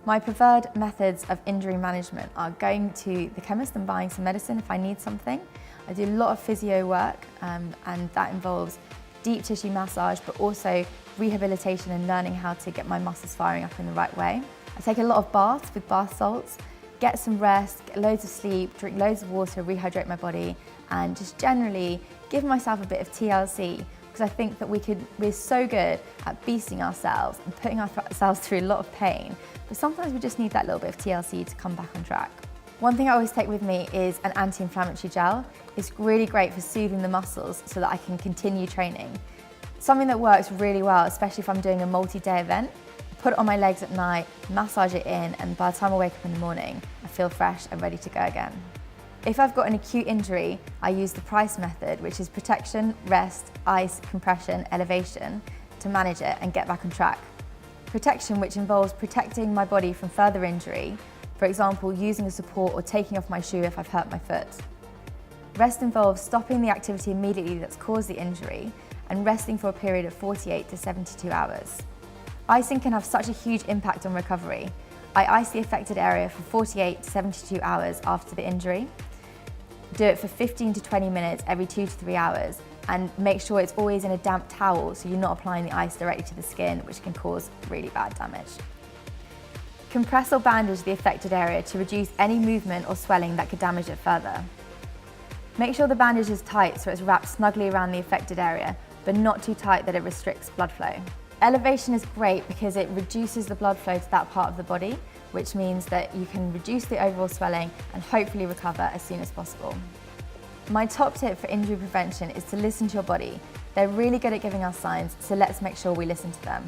My preferred methods of injury management are going to the chemist and buying some medicine if I need something. I do a lot of physio work and that involves deep tissue massage, but also rehabilitation and learning how to get my muscles firing up in the right way. I take a lot of baths with bath salts, get some rest, get loads of sleep, drink loads of water, rehydrate my body, and just generally give myself a bit of TLC, because I think that we're so good at beasting ourselves and putting ourselves through a lot of pain, but sometimes we just need that little bit of TLC to come back on track. One thing I always take with me is an anti-inflammatory gel. It's really great for soothing the muscles so that I can continue training. Something that works really well, especially if I'm doing a multi-day event, put it on my legs at night, massage it in, and by the time I wake up in the morning, I feel fresh and ready to go again. If I've got an acute injury, I use the PRICE method, which is protection, rest, ice, compression, elevation, to manage it and get back on track. Protection, which involves protecting my body from further injury, for example, using a support or taking off my shoe if I've hurt my foot. Rest involves stopping the activity immediately that's caused the injury and resting for a period of 48 to 72 hours. Icing can have such a huge impact on recovery. I ice the affected area for 48 to 72 hours after the injury. Do it for 15 to 20 minutes every 2 to 3 hours and make sure it's always in a damp towel so you're not applying the ice directly to the skin, which can cause really bad damage. Compress or bandage the affected area to reduce any movement or swelling that could damage it further. Make sure the bandage is tight so it's wrapped snugly around the affected area, but not too tight that it restricts blood flow. Elevation is great because it reduces the blood flow to that part of the body, which means that you can reduce the overall swelling and hopefully recover as soon as possible. My top tip for injury prevention is to listen to your body. They're really good at giving us signs, so let's make sure we listen to them.